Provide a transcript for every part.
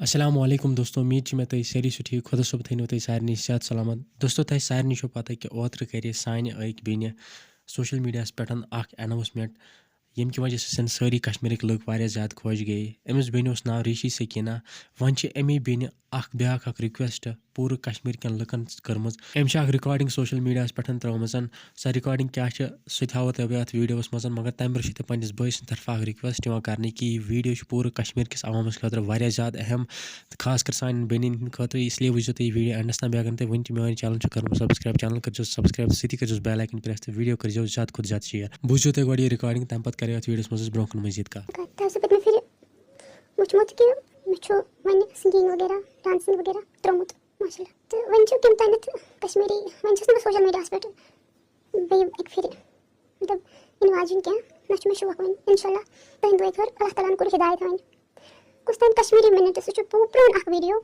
अस्सलामुअलैकुम दोस्तों, उम्मीद छ मे तुम सारी सो ठीक खुदा सोब थो तुम सारे सेहत सलामत। दोस्तों तुम सारे छो पता कि ओत्र करे सानि अक बेन सोशल मीडिया पे अनाउंसमेंट यम की वजह से सारी कश्मीर लुक वारिया ज़्यादा खुश गए। अमिस बेन नाव ऋषि सकीना। वन अमे बेन ब्या रिक्वेस्ट पूरे कश्मीर के लुकन कर्म। अम रिकॉर्डिंग सोशल मीडिया पे त्रम सो रिकॉर्डिंग क्या सह हावो तुम अत वीडियोस मज मगर तम ब्रोह पे बई सद तरफा रिक्वेस्ट कर कि यह वीडियो पूरे कश्मीर किस अवामस खतर वारिया ज़्यादा अहम, खासकर सान बेन खतर, इसलिए वुचो तुम वीडियो एंडस तम अगर तुम वन मे चैनल कर सब्सक्राइब, चैनल कर सब्सक्राइब सी कर बेल आइकन प्रेस तो वीडियो कर ज़्यादा खुद ज़्यादा शेयर। बुझो तुम गो रिकॉर्डिंग तम पे कर वीडियोस मज ब्रोह मजीद वन सिंगिंग वगैरह डांसिंग वगैरह त्रोमुत माशाल्लाह तो वन कम तानत कश्मीरी वन सोशल मीडिया पे बे एक फिर मतलब इन वाजन क्या ना शौक वन इंशाल्लाह तुम दुआ कर अल्लाह ताला को हिदायत वन कुछ तान कश्मीरी मिनट सो पुरान अख वीडियो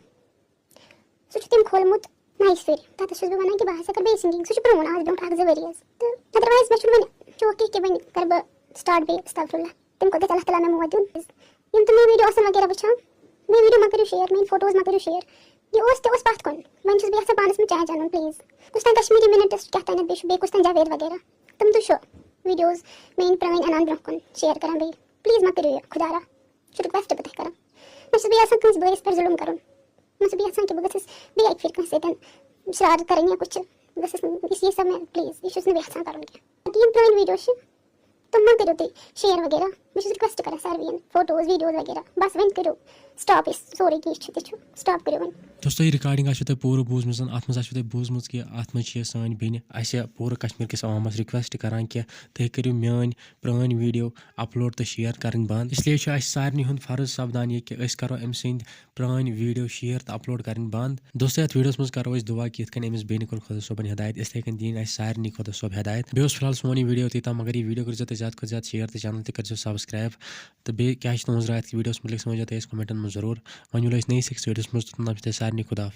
सो तम खोलमुत नाइस फिर तत बे वन कि बह कर बे सिंगिंग सो पुरान आज ब्रोह अख वरियस तो अदरवाइज मे वन शौक कि वन कर बह स्टार्ट बे अस्तगफिरुल्लाह तम को अल्लाह ताला मे मुवद्दुन यम तुम वीडियो असन वगैरह वुचान मे वीडियो मा करो शेयर, मे फोटोज मा करो शेयर, यह पत कन वन बह यहां पानस में चाह जानन प्लीज कुछ तान कश्मीरी मिनट्स क्या तान बे कुछ तान जावेद वगैरह तुम तो वीडियोस मेन प्रवीण अनान ब्रोह कन शेयर कर बे प्लीज मा करो खुदारा रिक्वेस्ट बत कर मे यहां कंस बस पर जुल्म कर मे यहां कि बस बे एक फिर कंस शरारत कर या कुछ बस इस सब में प्लीज यह यहां कर प्रवीण वीडियो तुम मा करो तुम शेयर वगैरह मैं रिक्वेस्ट कर सारे फोटोज वीडियोज वगैरह बस वन करो स्टॉप इस सोरे की स्टॉप करो वन। दोस्तों, यह रिकॉर्डिंग तुम पूरे बूझम अत तुम बूझम कि अत सान बेन पूरे कश्मीर किस अवामस रिक्वेस्ट करान कि तुम करो मान प्रान वीडियो अपलोड तो शेयर कर बंद, इसलिए सारे हूं फर्ज सपदान यह कि करो अम सद प्रान वीडियो शेयर तो अपलोड कर बंद। दोस्तों, अत वीडियोस मज करो दुआ कि अमिस बेन कर खुदा सोबन हिदायत, इस दिन सारे खुदा सोब हिदायत। बे फिलहाल सोन यह वीडियो तीता, मगर यह वीडियो कर ज़्यादा खुद ज़्यादा शेयर तो चैनल कर सब्सक्राइब तो बे क्या तुज राय वीडियोस मुतलिक समझो तो कमेंटन में जरूर वन नई वीडियोस मज सारे खुदा।